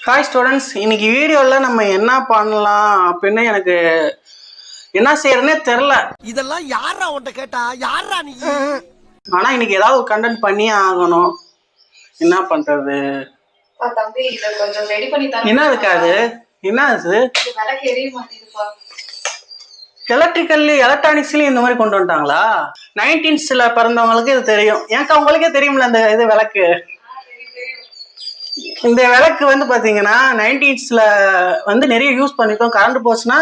Hi students, இன்னைக்கு வீடியோவில் நம்ம என்ன பண்ணலாம் அப்படின்னு எனக்கு என்ன செய்யறதுனே தெரில. இதெல்லாம் யாரா உன்கிட்ட கேட்டா? யாரா நீ? ஆனால் இன்னைக்கு ஏதாவது ஒரு கண்டென்ட் பண்ணியே ஆகணும். என்ன பண்ணுறது? தம்பி இத கொஞ்சம் ரெடி பண்ணி தர. என்ன இருக்காது? என்ன அது? விளக்கு எரிய மாட்டேங்குதுப்பா. எலக்ட்ரானிக்ஸ்லயும் இந்த மாதிரி கொண்டு வந்துட்டாங்களா? 1990s பிறந்தவங்களுக்கு இது தெரியும். எனக்கு அவங்களுக்கே தெரியும்ல இந்த இது விளக்கு. இந்த விளக்கு வந்து பார்த்தீங்கன்னா 1990s நிறைய யூஸ் பண்ணிட்டோம். கரண்ட் போச்சுன்னா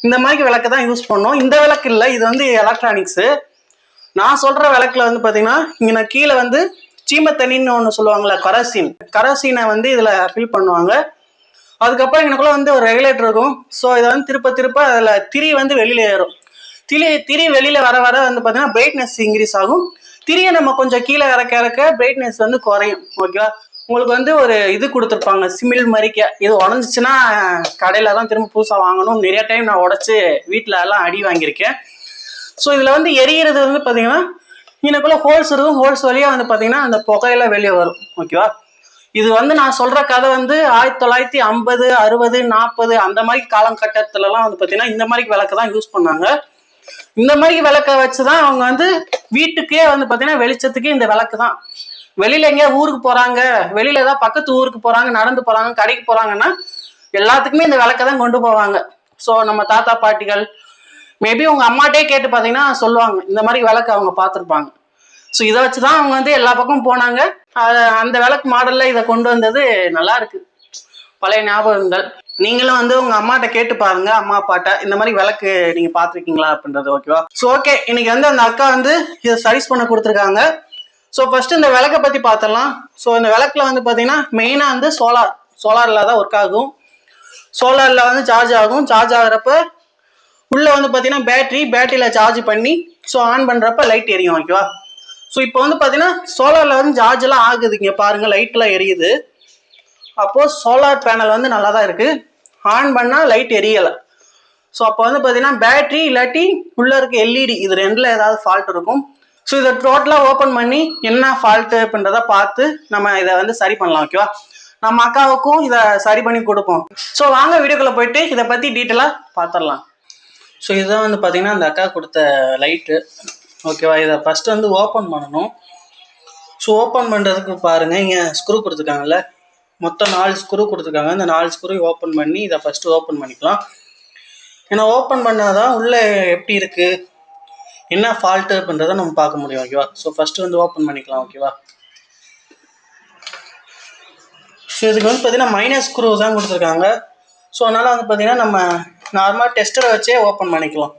இந்த மாதிரி விளக்கு தான் யூஸ் பண்ணோம். இந்த விளக்கு இல்லை, இது வந்து எலக்ட்ரானிக்ஸு. நான் சொல்கிற விளக்குல வந்து பார்த்தீங்கன்னா இங்கே நான் கீழே வந்து சீமத்தண்ணின்னு ஒன்று சொல்லுவாங்கள்ல, கரோசினை வந்து இதில் ஃபில் பண்ணுவாங்க. அதுக்கப்புறம் எனக்குள்ள வந்து ஒரு ரெகுலேட்டர் இருக்கும். ஸோ இதை வந்து திருப்ப அதில் திரி வந்து வெளியில் ஏறும். திரி வெளியில் வர வந்து பார்த்தீங்கன்னா பிரைட்னஸ் இன்க்ரீஸ் ஆகும். திரியை நம்ம கொஞ்சம் கீழே இறக்க பிரைட்னஸ் வந்து குறையும். ஓகேவா? உங்களுக்கு வந்து ஒரு இது கொடுத்துருப்பாங்க, சிமிழ் மறிக்க. இது உடஞ்சிச்சுன்னா கடையில் தான் திரும்ப புதுசாக வாங்கணும். நிறைய டைம் நான் உடச்சி வீட்டில் எல்லாம் அடி வாங்கியிருக்கேன். ஸோ இதில் வந்து எரியிறது வந்து பார்த்தீங்கன்னா எனக்குள்ள ஹோல்ஸ் இருக்கும். ஹோல்ஸ் வழியாக வந்து பார்த்தீங்கன்னா அந்த புகையில வெளியே வரும். ஓகேவா? இது வந்து நான் சொல்கிற கதை வந்து 1950, 60, 40 அந்த மாதிரி காலகட்டத்திலலாம் வந்து பார்த்தீங்கன்னா இந்த மாதிரி விளக்கு தான் யூஸ் பண்ணாங்க. இந்த மாதிரி விளக்கை வச்சு தான் அவங்க வந்து வீட்டுக்கே வந்து பார்த்தீங்கன்னா வெளிச்சத்துக்கே இந்த விளக்கு தான். வெளியில எங்கேயா ஊருக்கு போறாங்க, வெளியில ஏதாவது பக்கத்து ஊருக்கு போறாங்க, நடந்து போறாங்க, கடைக்கு போறாங்கன்னா எல்லாத்துக்குமே இந்த விளக்கை தான் கொண்டு போவாங்க. ஸோ நம்ம தாத்தா பாட்டிகள் மேபி உங்க அம்மாட்டே கேட்டு பார்த்தீங்கன்னா சொல்லுவாங்க, இந்த மாதிரி விளக்கு அவங்க பார்த்துருப்பாங்க. ஸோ இதை வச்சுதான் அவங்க வந்து எல்லா பக்கமும் போனாங்க. அந்த விளக்கு மாடல்ல இதை கொண்டு வந்தது நல்லா இருக்கு, பழைய ஞாபகங்கள். நீங்களும் வந்து உங்க அம்மாட்ட கேட்டு பாருங்க, அம்மா அப்பாட்ட இந்த மாதிரி விளக்கு நீங்க பார்த்துருக்கீங்களா அப்படின்றது. ஓகேவா? ஸோ ஓகே, இன்னைக்கு வந்து அந்த அக்கா வந்து இதை சர்வீஸ் பண்ண கொடுத்துருக்காங்க. ஸோ ஃபர்ஸ்ட் இந்த விளக்கை பற்றி பார்த்துடலாம். ஸோ இந்த விளக்குல வந்து பார்த்தீங்கன்னா மெயினாக வந்து சோலாரில் தான் ஒர்க் ஆகும். சோலாரில் வந்து சார்ஜ் ஆகும். சார்ஜ் ஆகிறப்ப உள்ள வந்து பார்த்தீங்கன்னா பேட்டரியில் சார்ஜ் பண்ணி ஸோ ஆன் பண்ணுறப்ப லைட் எரியும். ஓகேவா? ஸோ இப்போ வந்து பார்த்தீங்கன்னா சோலாரில் வந்து சார்ஜ் எல்லாம் ஆகுது. இங்கே பாருங்கள், லைட்லாம் எரியுது. அப்போது சோலார் பேனல் வந்து நல்லா தான் இருக்குது. ஆன் பண்ணால் லைட் எரியலை. ஸோ அப்போ வந்து பார்த்தீங்கன்னா பேட்டரி இல்லாட்டி உள்ளே இருக்க எல்இடி இது ரெண்டில் ஏதாவது ஃபால்ட் இருக்கும். ஸோ இதை டோட்டலாக ஓப்பன் பண்ணி என்ன ஃபால்ட்டு அப்படின்றத பார்த்து நம்ம இதை வந்து சரி பண்ணலாம். ஓகேவா? நம்ம அக்காவுக்கும் இதை சரி பண்ணி கொடுப்போம். ஸோ வாங்க வீடியோக்குள்ளே போயிட்டு இதை பற்றி டீட்டெயிலாக பார்த்துடலாம். ஸோ இதுதான் வந்து பார்த்தீங்கன்னா அந்த அக்கா கொடுத்த லைட்டு. ஓகேவா? இதை ஃபஸ்ட்டு வந்து ஓப்பன் பண்ணணும். ஸோ ஓப்பன் பண்ணுறதுக்கு பாருங்கள், இங்கே ஸ்க்ரூ கொடுத்துருக்காங்கல்ல, மொத்தம் 4 ஸ்க்ரூ கொடுத்துருக்காங்க. இந்த 4 ஸ்க்ரூ ஓப்பன் பண்ணி இதை ஃபஸ்ட்டு ஓப்பன் பண்ணிக்கலாம். ஏன்னா ஓப்பன் பண்ணாதான் உள்ளே எப்படி இருக்குது, என்ன ஃபால்ட்டு அப்படின்றத நம்ம பார்க்க முடியும். ஓகேவா? ஸோ ஃபஸ்ட்டு வந்து ஓப்பன் பண்ணிக்கலாம். ஓகேவா? ஸோ இதுக்கு வந்து பார்த்தீங்கன்னா மைனஸ் ஸ்க்ரூ தான் கொடுத்துருக்காங்க. ஸோ அதனால் வந்து பார்த்தீங்கன்னா நம்ம நார்மலாக டெஸ்டரை வச்சே ஓப்பன் பண்ணிக்கலாம்.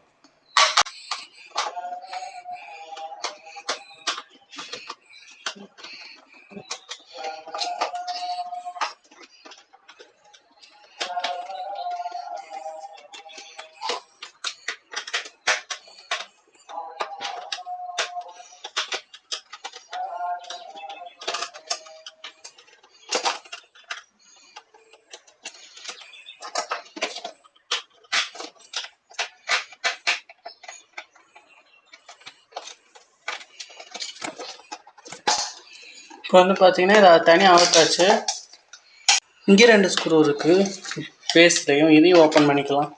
இப்போ வந்து பார்த்தீங்கன்னா இதை தனியாக அவுத்தாச்சு. இங்கே 2 ஸ்க்ரூ இருக்குது ஃபேஸ்லையும், இதையும் ஓப்பன் பண்ணிக்கலாம்.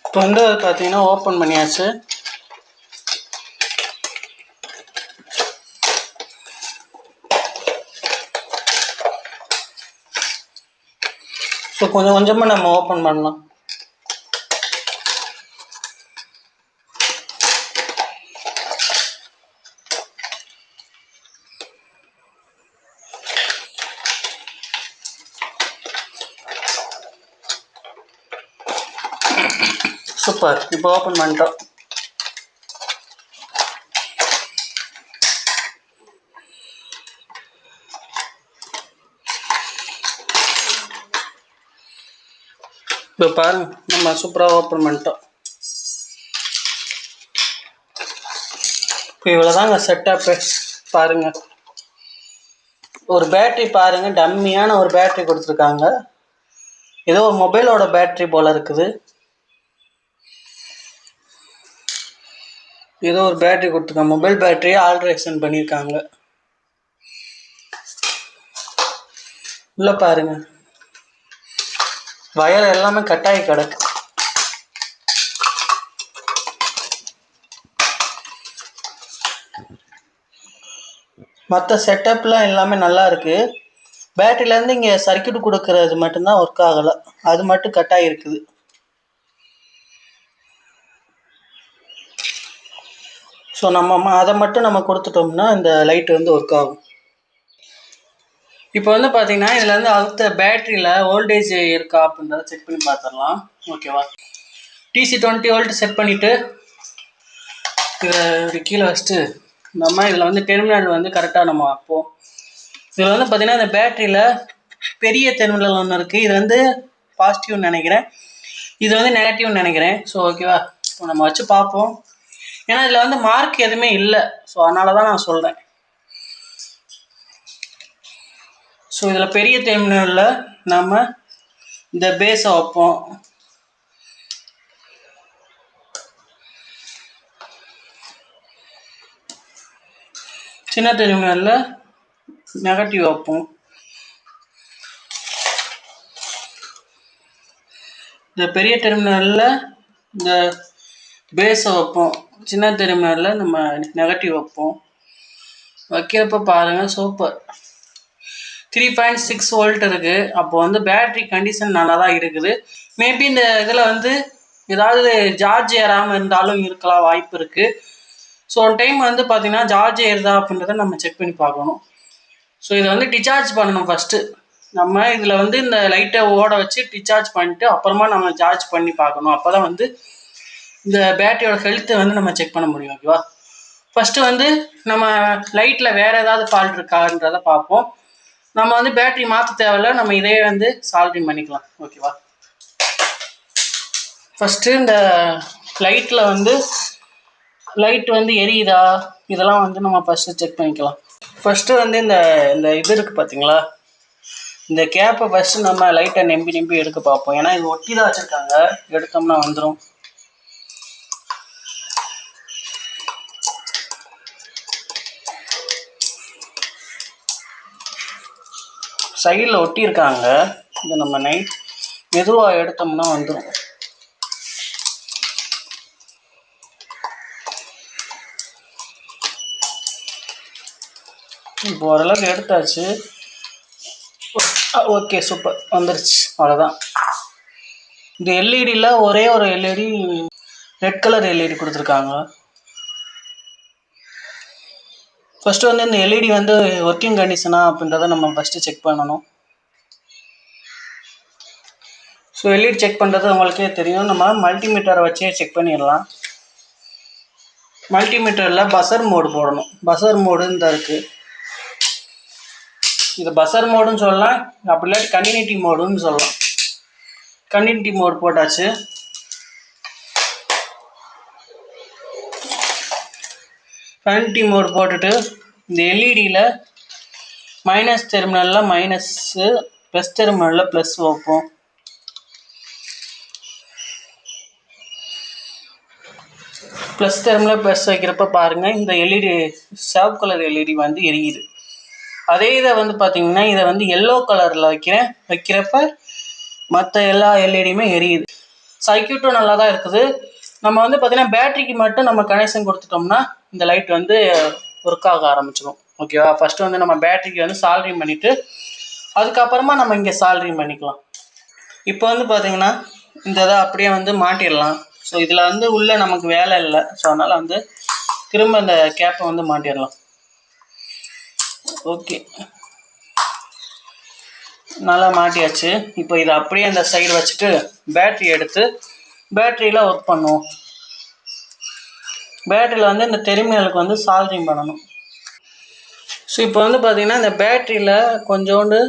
இப்போ வந்து அது பார்த்தீங்கன்னா ஓப்பன் பண்ணியாச்சு. ஸோ கொஞ்சம் கொஞ்சமாக நம்ம ஓப்பன் பண்ணலாம். சூப்பர், இப்போ ஓப்பன் பண்ணிட்டோம். இப்போ பாருங்க, நம்ம சூப்பராக ஓப்பன் பண்ணிட்டோம். இப்போ இவ்வளோதாங்க செட்டப்பு. பாருங்க, ஒரு பேட்ரி பாருங்க, டம்மியான ஒரு பேட்ரி கொடுத்துருக்காங்க. ஏதோ ஒரு மொபைலோட பேட்ரி போல இருக்குது. ஏதோ ஒரு பேட்டரி கொடுத்துருக்காங்க, மொபைல் பேட்டரியை ஆல்ட்ரேஷன் பண்ணியிருக்காங்க. உள்ள பாருங்க, வயர் எல்லாமே கட்டாயி கிடக்கு. மற்ற செட்டப்லாம் எல்லாமே நல்லா இருக்கு. பேட்டரியிலேருந்து இங்கே சர்க்கியூட் கொடுக்கறது மட்டும்தான் ஒர்க் ஆகலை, அது மட்டும் கட்டாயி இருக்குது. ஸோ நம்ம அதை மட்டும் நம்ம கொடுத்துட்டோம்னா இந்த லைட் வந்து ஒர்க் ஆகும். இப்போ வந்து பார்த்தீங்கன்னா இதில் வந்து அடுத்த பேட்டரியில் வோல்டேஜ் இருக்கா அப்படின்றத செக் பண்ணி பார்த்துடலாம். ஓகேவா, டிசி 20 வோல்ட் செட் பண்ணிவிட்டு இதை இப்படி கீழே வச்சுட்டு நம்ம இதில் வந்து டெர்மினல் வந்து கரெக்டாக நம்ம வைப்போம். இதில் வந்து பார்த்தீங்கன்னா இந்த பேட்டரியில் பெரிய டெர்மினல் ஒன்று இருக்குது. இது வந்து பாசிட்டிவ்னு நினைக்கிறேன், இது வந்து நெகட்டிவ்னு நினைக்கிறேன். ஸோ ஓகேவா, இப்போ நம்ம வச்சு பார்ப்போம். ஏன்னா இதில் வந்து மார்க் எதுவுமே இல்லை, ஸோ அதனால தான் நான் சொல்கிறேன். ஸோ இதில் பெரிய டெர்மினலில் நம்ம இந்த பேஸை வைப்போம். சின்ன டெர்மினலில் நெகட்டிவ் வைப்போம். இந்த பெரிய டெர்மினலில் இந்த பேஸை வைப்போம், சின்ன டெர்மினலில் நம்ம நெகட்டிவ் வைப்போம். வைக்கிறப்ப பாருங்கள், சூப்பர். 3.6 வோல்ட் இருக்குது. அப்போ வந்து பேட்ரி கண்டிஷன் நல்லா தான் இருக்குது. மேபி இந்த இதில் வந்து ஏதாவது சார்ஜ் ஏறாமல் இருந்தாலும் இருக்கலாம், வாய்ப்பு இருக்குது. ஸோ ஒன் டைம் வந்து பார்த்திங்கன்னா சார்ஜ் ஏறுதா அப்படின்றத நம்ம செக் பண்ணி பார்க்கணும். ஸோ இதை வந்து டிசார்ஜ் பண்ணணும் ஃபஸ்ட்டு. நம்ம இதில் வந்து இந்த லைட்டை ஓட வச்சு டிசார்ஜ் பண்ணிட்டு அப்புறமா நம்ம சார்ஜ் பண்ணி பார்க்கணும். அப்போ தான் வந்து இந்த பேட்டரியோட ஹெல்த்தை வந்து நம்ம செக் பண்ண முடியும். ஓகேவா, ஃபஸ்ட்டு வந்து நம்ம லைட்டில் வேறு ஏதாவது ஃபால்ட் இருக்கான்றதை பார்ப்போம். நம்ம வந்து பேட்டரி மாற்ற தேவையில்ல, நம்ம இதே வந்து சால்ட்ரிங் பண்ணிக்கலாம். ஓகேவா, ஃபஸ்ட்டு இந்த லைட்டில் வந்து லைட் வந்து எரியுதா இதெல்லாம் வந்து நம்ம ஃபஸ்ட்டு செக் பண்ணிக்கலாம். ஃபஸ்ட்டு வந்து இந்த இது இருக்குது பார்த்தீங்களா, இந்த கேப்பை ஃபஸ்ட்டு நம்ம லைட்டை நம்பி எடுக்க பார்ப்போம். ஏன்னா இது ஒட்டி தான் வச்சுருக்காங்க, எடுத்தோம்னா வந்துடும். சைடில் ஒட்டியிருக்காங்க, இதை நம்ம மெதுவாக எடுத்தோம்னா வந்துடும். இப்போ ஓரளவுக்கு எடுத்தாச்சு. ஓகே, சூப்பர், வந்துருச்சு. அவ்வளோதான். இந்த எல்இடியில் ஒரே ஒரு எல்இடி ரெட் கலர் எல்இடி கொடுத்துருக்காங்க. ஃபஸ்ட்டு வந்து இந்த எல்இடி வந்து ஒர்க்கிங் கண்டிஷனா அப்படின்றத நம்ம ஃபஸ்ட்டு செக் பண்ணணும். ஸோ எல்இடி செக் பண்ணுறது உங்களுக்கே தெரியும், நம்ம மல்டிமீட்டரை வச்சே செக் பண்ணிடலாம். மல்டிமீட்டரில் பஸர் மோடு போடணும். பஸர் மோடுன்னு தான் இருக்குது. இது பஸர் மோடுன்னு சொல்லலாம், அப்படி இல்லாட்டி கண்டினியூட்டி மோடுன்னு சொல்லலாம். கண்டினியூட்டி மோடு போட்டாச்சு. கண்டினியூட்டி மோடு போட்டுட்டு இந்த எல்இடியில் மைனஸ் டெர்மினலில் மைனஸ்ஸு, ப்ளஸ் டெர்மினலில் ப்ளஸ் வைப்போம். ப்ளஸ் டெர்மினல் ப்ளஸ் வைக்கிறப்ப பாருங்கள், இந்த எல்இடி சிவப்பு கலர் எல்இடி வந்து எரியுது. அதே இதை வந்து பார்த்திங்கன்னா இதை வந்து எல்லோ கலரில் வைக்கிறப்ப மற்ற எல்லா எல்இடியுமே எரியுது. சர்க்கியூட்டும் நல்லா தான் இருக்குது. நம்ம வந்து பார்த்திங்கன்னா பேட்டரிக்கு மட்டும் நம்ம கனெக்ஷன் கொடுத்துட்டோம்னா இந்த லைட் வந்து ஒர்க் ஆக ஆரம்பிச்சிடும். ஓகேவா, ஃபஸ்ட்டு வந்து நம்ம பேட்டரிக்கு வந்து சால்ட்ரிங் பண்ணிவிட்டு அதுக்கப்புறமா நம்ம இங்கே சால்ட்ரிங் பண்ணிக்கலாம். இப்போ வந்து பார்த்திங்கன்னா இந்த இதை அப்படியே வந்து மாட்டிடலாம். ஸோ இதில் வந்து உள்ளே நமக்கு வேலை இல்லை, ஸோ அதனால் வந்து திரும்ப இந்த கேப்பை வந்து மாட்டிடலாம். ஓகே, நல்லா மாட்டியாச்சு. இப்போ இதை அப்படியே அந்த சைடு வச்சுட்டு பேட்ரி எடுத்து பேட்டரியில் ஒர்க் பண்ணுவோம். பேட்டரியில் வந்து இந்த டெர்மினலுக்கு வந்து சால்ட்ரிங் பண்ணணும். ஸோ இப்போ வந்து பார்த்திங்கன்னா இந்த பேட்டரியில் கொஞ்சோண்டு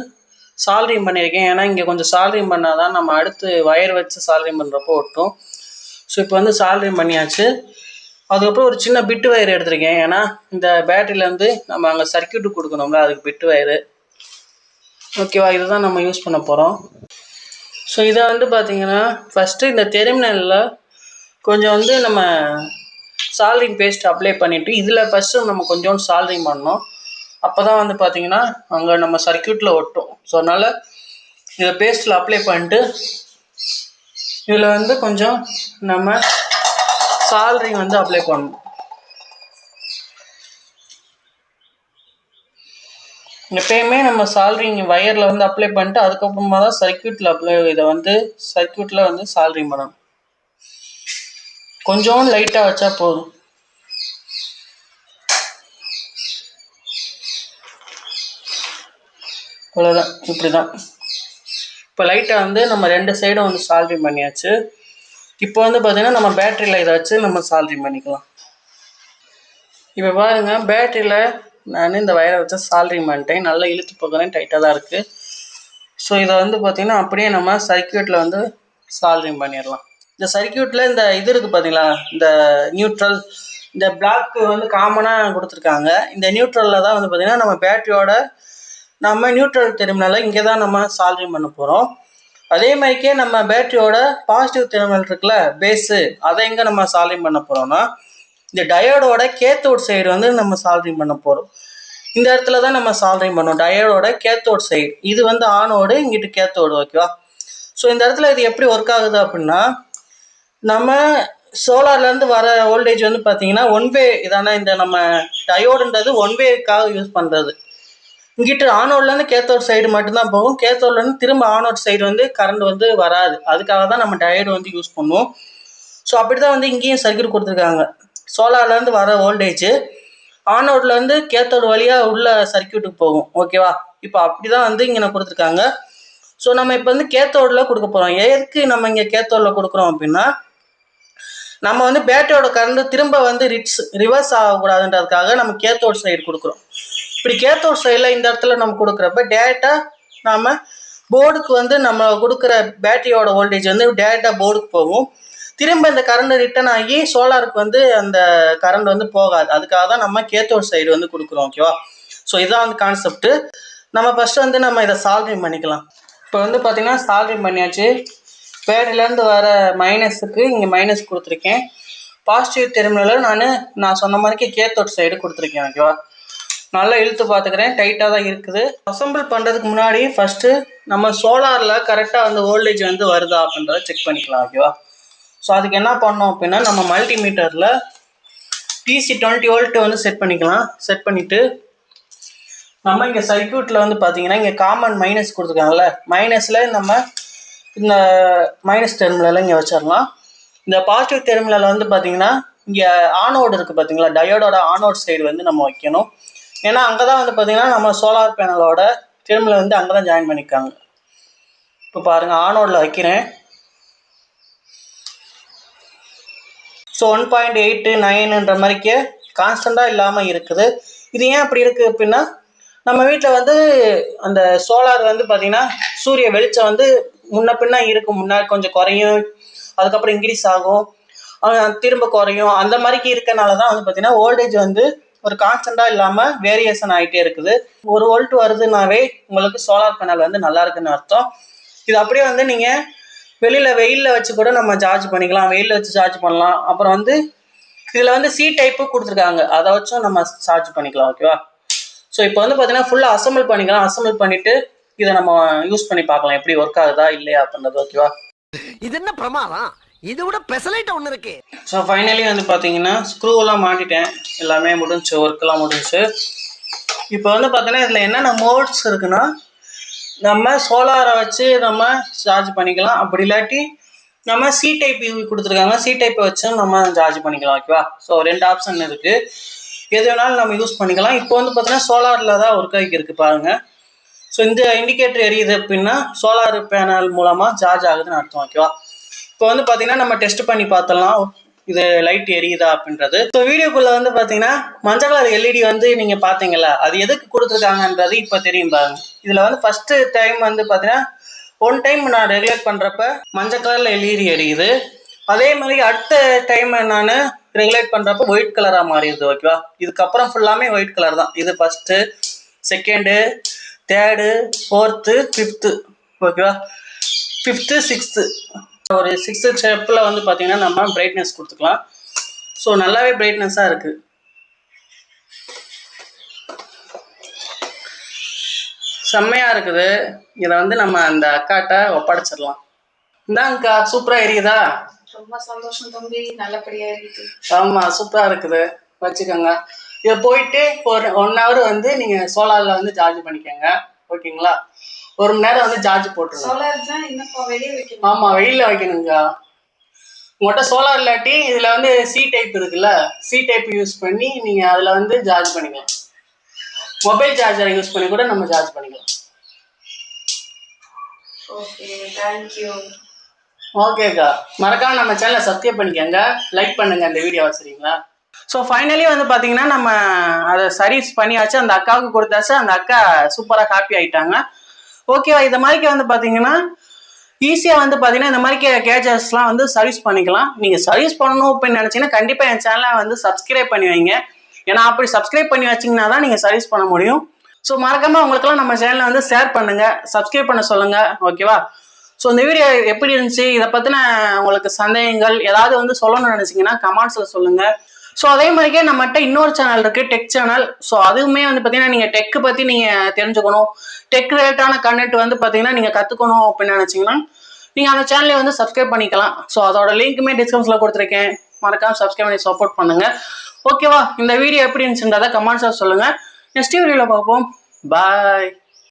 சால்ட்ரிங் பண்ணியிருக்கேன். ஏன்னா இங்கே கொஞ்சம் சால்ட்ரிங் பண்ணால் தான் நம்ம அடுத்து வயர் வச்சு சால்ட்ரிங் பண்ணுறப்போ ஒட்டும். ஸோ இப்போ வந்து சால்ட்ரிங் பண்ணியாச்சு. அதுக்கப்புறம் ஒரு சின்ன பிட்டு வயர் எடுத்திருக்கேன். ஏன்னா இந்த பேட்டரியிலேருந்து நம்ம அங்கே சர்க்கியூட்டு கொடுக்கணும்ல, அதுக்கு பிட்டு வயரு. ஓகேவா, இதுதான் நம்ம யூஸ் பண்ண போகிறோம். ஸோ இதை வந்து பார்த்தீங்கன்னா ஃபஸ்ட்டு இந்த டெர்மினலில் கொஞ்சம் வந்து நம்ம சால்ட்ரிங் பேஸ்ட் அப்ளை பண்ணிவிட்டு இதில் ஃபஸ்ட்டு நம்ம கொஞ்சோண்டு சால்ட்ரிங் பண்ணணும். அப்போ தான் வந்து பார்த்தீங்கன்னா அங்கே நம்ம சர்க்கியூட்டில் ஒட்டும். ஸோ அதனால் இதை பேஸ்ட்டில் அப்ளை பண்ணிட்டு இதில் வந்து கொஞ்சம் நம்ம சால்ட்ரிங் வந்து அப்ளை பண்ணணும். எப்பயுமே நம்ம சால்ட்ரிங் வயரில் வந்து அப்ளை பண்ணிட்டு அதுக்கப்புறமா தான் சர்க்கியூட்டில் வந்து சால்ட்ரிங் பண்ணணும். கொஞ்சம் லைட்டாக வச்சா போதும். அவ்வளோதான், இப்படி தான். இப்போ லைட்டாக வந்து நம்ம 2 சைடும் வந்து சால்ட்ரிங் பண்ணியாச்சு. இப்போ வந்து பார்த்திங்கன்னா நம்ம பேட்டரியில் இதை வச்சு நம்ம சால்ட்ரிங் பண்ணிக்கலாம். இப்போ பாருங்கள், பேட்டரியில் நான் இந்த வயரை வச்சு சால்ட்ரிங் பண்ணிட்டேன். நல்லா இழுத்து போகிறேன், டைட்டாக தான் இருக்குது. ஸோ இதை வந்து பார்த்திங்கன்னா அப்படியே நம்ம சர்க்கியூட்டில் வந்து சால்ட்ரிங் பண்ணிடலாம். இந்த சர்க்கியூட்டில் இந்த இது இருக்குது பார்த்தீங்களா, இந்த நியூட்ரல், இந்த பிளாக்கு வந்து காமனாக கொடுத்துருக்காங்க. இந்த நியூட்ரலில் தான் வந்து பார்த்திங்கன்னா நம்ம பேட்டரியோட நம்ம நியூட்ரல் டெர்மினலை இங்கே தான் நம்ம சால்ட்ரிங் பண்ண போகிறோம். அதே மாதிரிக்கே நம்ம பேட்டரியோட பாசிட்டிவ் டெர்மினல் இருக்குல்ல, பேஸு, அதை எங்கே நம்ம சால்ட்ரிங் பண்ண போகிறோம்னா இந்த டயோடோட கேத்தோட் சைடு வந்து நம்ம சால்ட்ரிங் பண்ண போகிறோம். இந்த இடத்துல தான் நம்ம சால்ட்ரிங் பண்ணோம், டயோடோட கேத்தோட் சைடு. இது வந்து ஆனோடு, இங்கிட்டு கேத்தோடு. ஓகேவா. ஸோ இந்த இடத்துல இது எப்படி ஒர்க் ஆகுது அப்படின்னா, நம்ம சோலார்லேருந்து வர வோல்டேஜ் வந்து பார்த்தீங்கன்னா ஒன்வே இதான, இந்த நம்ம டயோடுன்றது ஒன்வேக்காக யூஸ் பண்ணுறது. இங்கிட்டு ஆனோட்லேருந்து கேத்தோட் சைடு மட்டும்தான் போகும். கேத்தோட்லேருந்து திரும்ப ஆனோட் சைடு வந்து கரண்ட் வந்து வராது. அதுக்காக தான் நம்ம டயோடு வந்து யூஸ் பண்ணுவோம். ஸோ அப்படி தான் வந்து இங்கேயும் சர்க்கியூட் கொடுத்துருக்காங்க. சோலார்லேருந்து வர வோல்டேஜ் ஆனோட்லேருந்து கேத்தோடு வழியாக உள்ள சர்க்கியூட்டுக்கு போகும். ஓகேவா. இப்போ அப்படி தான் வந்து இங்கே நான் கொடுத்துருக்காங்க. ஸோ நம்ம இப்போ வந்து கேத்தோடில் கொடுக்க போகிறோம். எதுக்கு நம்ம இங்கே கேத்தோடில் கொடுக்குறோம் அப்படின்னா, நம்ம வந்து பேட்டரியோட கரண்ட் திரும்ப வந்து ரிவர்ஸ் ஆகக்கூடாதுன்றதுக்காக நம்ம கேத்தோட் சைடு கொடுக்குறோம். இப்படி கேத்தோட் சைடில் இந்த இடத்துல நம்ம கொடுக்குறப்ப டேரெக்டாக நம்ம போர்டுக்கு வந்து நம்ம கொடுக்குற பேட்டரியோட வோல்டேஜ் வந்து டேரெக்டாக போர்டுக்கு போகும். திரும்ப இந்த கரண்ட் ரிட்டர்ன் ஆகி சோலாருக்கு வந்து அந்த கரண்ட் வந்து போகாது. அதுக்காக தான் நம்ம கேத்தோட் சைடு வந்து கொடுக்குறோம். ஓகேவா. ஸோ இதுதான் வந்து கான்செப்ட்டு. நம்ம ஃபஸ்ட்டு வந்து நம்ம இதை சால்ட்ரிங் பண்ணிக்கலாம். இப்போ வந்து பார்த்திங்கன்னா சால்ட்ரிங் பண்ணியாச்சு. பேட்டரியிலேருந்து வர மைனஸுக்கு இங்கே மைனஸ் கொடுத்துருக்கேன். பாசிட்டிவ் டெர்மினலில் நான் சொன்ன மாதிரிக்கு கேத்தோட் சைடு கொடுத்துருக்கேன். ஓகேவா. நல்லா இழுத்து பார்த்துக்கிறேன், டைட்டாக தான் இருக்குது. அசம்பிள் பண்ணுறதுக்கு முன்னாடி ஃபஸ்ட்டு நம்ம சோலாரில் கரெக்டாக வந்து வோல்டேஜ் வந்து வருதா அப்படின்றத செக் பண்ணிக்கலாம். ஓகேவா. ஸோ அதுக்கு என்ன பண்ணோம் அப்படின்னா, நம்ம மல்டிமீட்டரில் டிசி 20 வோல்ட் வந்து செட் பண்ணிக்கலாம். செட் பண்ணிவிட்டு நம்ம இங்கே சர்க்கியூட்டில் வந்து பார்த்தீங்கன்னா இங்கே காமன் மைனஸ் கொடுத்துருக்காங்கல்ல, மைனஸில் நம்ம இந்த மைனஸ் டெர்மினலில் இங்கே வச்சிடலாம். இந்த பாசிட்டிவ் டெர்மினலில் வந்து பார்த்தீங்கன்னா இங்கே ஆனோடு இருக்குது பார்த்தீங்களா, டயோடோட ஆனோட் சைடு வந்து நம்ம வைக்கணும். ஏன்னா அங்கே தான் வந்து பார்த்தீங்கன்னா நம்ம சோலார் பேனலோட டெர்மினல் வந்து அங்கே தான் ஜாயின் பண்ணியிருக்காங்க. இப்போ பாருங்கள், ஆனோடில் வைக்கிறேன். ஸோ 1.89ன்ற மாதிரிக்கே கான்ஸ்டண்ட்டாக இல்லாமல் இருக்குது. இது ஏன் அப்படி இருக்குது அப்படின்னா, நம்ம வீட்டில் வந்து அந்த சோலார் வந்து பார்த்திங்கன்னா சூரிய வெளிச்சம் வந்து முன்ன பின்ன இருக்கும். முன்னாடி கொஞ்சம் குறையும், அதுக்கப்புறம் இன்க்ரீஸ் ஆகும், திரும்ப குறையும். அந்த மாதிரிக்கு இருக்கனால தான் வந்து பார்த்திங்கன்னா வோல்டேஜ் வந்து ஒரு கான்ஸ்டண்ட்டாக இல்லாமல் வேரியேஷன் ஆகிட்டே இருக்குது. 1 வோல்ட் வருதுனாவே உங்களுக்கு சோலார் பேனல் வந்து நல்லா இருக்குன்னு அர்த்தம். இது அப்படியே வந்து நீங்கள் வெயிலில் வச்சு கூட நம்ம சார்ஜ் பண்ணிக்கலாம், வெயிலில் வச்சு சார்ஜ் பண்ணலாம். அப்புறம் வந்து இதில் வந்து சி டைப்பு கொடுத்துருக்காங்க, அதை வச்சும் நம்ம சார்ஜ் பண்ணிக்கலாம். ஓகேவா. ஸோ இப்போ வந்து பார்த்தீங்கன்னா ஃபுல்லாக அசம்பிள் பண்ணிக்கலாம். அசம்பிள் பண்ணிவிட்டு இதை நம்ம யூஸ் பண்ணி பார்க்கலாம் எப்படி ஒர்க் ஆகுதா இல்லையா அப்படின்றது. ஓகேவா. இது என்ன பிரமாதம், இதை விட பெசலைட் ஒன்று இருக்கு. ஸோ ஃபைனலி வந்து பார்த்தீங்கன்னா ஸ்க்ரூவெல்லாம் மாட்டிட்டேன், எல்லாமே முடிஞ்சு, ஒர்க்கெல்லாம் முடிஞ்சு. இப்போ வந்து பார்த்தீங்கன்னா இதில் என்னென்ன மோட்ஸ் இருக்குன்னா, நம்ம சோலாரை வச்சு நம்ம சார்ஜ் பண்ணிக்கலாம். அப்படி இல்லாட்டி நம்ம சி டைப் கொடுத்துருக்காங்க, சி டைப்பை வச்சு நம்ம சார்ஜ் பண்ணிக்கலாம். ஓகேவா. ஸோ 2 ஆப்ஷன் இருக்குது, எது வேணாலும் நம்ம யூஸ் பண்ணிக்கலாம். இப்போ வந்து பார்த்தீங்கன்னா சோலாரில் தான் ஒர்க் ஆகி இருக்குது பாருங்கள். ஸோ இந்த இண்டிகேட்டர் எரியுது அப்படின்னா சோலார் பேனல் மூலமாக சார்ஜ் ஆகுதுன்னு அர்த்தம். ஓகேவா. இப்போ வந்து பார்த்தீங்கன்னா நம்ம டெஸ்ட் பண்ணி பார்த்தலாம் இது லைட் எரியுதா அப்படின்றது. ஸோ வீடியோக்குள்ளே வந்து பார்த்தீங்கன்னா மஞ்சள் கலர் எல்இடி வந்து நீங்கள் பார்த்தீங்களா, அது எதுக்கு கொடுத்துருக்காங்கன்றது இப்போ தெரியும் பாருங்க. இதில் வந்து ஃபஸ்ட்டு டைம் வந்து பார்த்தீங்கன்னா 1 டைம் நான் ரெகுலேட் பண்ணுறப்ப மஞ்சள் கலரில் எல்இடி எரியுது. அதே மாதிரி அடுத்த டைம் நான் ரெகுலேட் பண்ணுறப்போ ஒயிட் கலராக மாறிடுது. ஓகேவா, இதுக்கப்புறம் ஃபுல்லாமே ஒயிட் கலர் தான். இது first, second, third, fourth, fifth. ஓகேவா, ஃபிஃப்த்து, சிக்ஸ்த்து, ஒரு 6th ஸ்டெப்பில் வந்து பார்த்தீங்கன்னா நம்ம பிரைட்னஸ் கொடுத்துக்கலாம். ஸோ நல்லாவே பிரைட்னஸாக இருக்குது. செம்மையாக இருக்குது. இதை வந்து நம்ம அந்த அக்காட்ட ஒப்படைச்சிடலாம். இந்தாங்கக்கா, சூப்பராக எரியுதா? ரொம்ப சந்தோஷம் தம்பி, நல்லபடியா இருக்கு. ஆமாம், சூப்பராக இருக்குது. வச்சுக்கோங்க. இதை போயிட்டு ஒரு 1 hour வந்து நீங்கள் சோலாரில் வந்து சார்ஜ் பண்ணிக்கோங்க. ஓகேங்களா, 1 மணி நேரம் வந்து சார்ஜ் போட்டுருங்க. சோலார் தான் என்னப்பா வெளியே வைக்கணும்? ஆமாம், வெயிலில் வைக்கணுங்கக்கா. உங்கள்கிட்ட சோலார் இல்லாட்டி இதில் வந்து சி டைப் இருக்குல்ல, சி டைப் யூஸ் பண்ணி நீங்கள் அதில் வந்து சார்ஜ் பண்ணிக்கலாம். மொபைல் சார்ஜரை யூஸ் பண்ணி கூட நம்ம சார்ஜ் பண்ணிக்கலாம். Okay, thank you. ஓகேக்கா, மறக்காம நம்ம சேனலை சப்ஸ்கிரைப் பண்ணிக்கோங்க, லைக் பண்ணுங்க அந்த வீடியோவை. சரிங்களா? ஸோ ஃபைனலி வந்து பார்த்தீங்கன்னா நம்ம அதை சர்வீஸ் பண்ணியாச்சு, அந்த அக்காவுக்கு கொடுத்தாச்சு. அந்த அக்கா சூப்பராக ஹாப்பி ஆகிட்டாங்க. ஓகேவா, இந்த மாதிரிக்கு வந்து பார்த்தீங்கன்னா ஈஸியாக வந்து பார்த்தீங்கன்னா இந்த மாதிரி கேஜெட்ஸ்லாம் வந்து சர்வீஸ் பண்ணிக்கலாம். நீங்கள் சர்வீஸ் பண்ணணும் அப்படின்னு நினச்சிங்கன்னா கண்டிப்பாக என் சேனலை வந்து சப்ஸ்கிரைப் பண்ணி வைங்க. ஏன்னா அப்படி சப்ஸ்கிரைப் பண்ணி வச்சிங்கன்னா தான் நீங்கள் சர்வீஸ் பண்ண முடியும். ஸோ மறக்காமல் உங்களுக்கெல்லாம் நம்ம சேனலை வந்து ஷேர் பண்ணுங்கள், சப்ஸ்கிரைப் பண்ண சொல்லுங்கள். ஓகேவா? ஸோ இந்த வீடியோ எப்படி இருந்துச்சு, இதை பற்றின உங்களுக்கு சந்தேகங்கள் ஏதாவது வந்து சொல்லணும்னு நினச்சிங்கன்னா கமெண்ட்ஸில் சொல்லுங்கள். ஸோ அதே மாதிரிக்கே நம்மகிட்ட இன்னொரு சேனல் இருக்குது, டெக் சேனல். ஸோ அதுவுமே வந்து பார்த்தீங்கன்னா நீங்கள் டெக்கு பற்றி நீங்கள் தெரிஞ்சுக்கணும், டெக் ரிலேட்டான கண்டென்ட் வந்து பார்த்தீங்கன்னா நீங்கள் கற்றுக்கணும் அப்படின்னு நினச்சிங்கன்னா நீங்கள் அந்த சேனலை வந்து சப்ஸ்கிரைப் பண்ணிக்கலாம். ஸோ அதோட லிங்க்குமே டிஸ்கிரிப்ஷனில் கொடுத்துருக்கேன். மறக்காமல் சப்ஸ்கிரைப் பண்ணி சப்போர்ட் பண்ணுங்கள். ஓகேவா, இந்த வீடியோ எப்படி இருந்துச்சுன்றதை கமெண்ட்ஸில் சொல்லுங்கள். நெக்ஸ்ட் வீடியோவில் பார்ப்போம். பாய்.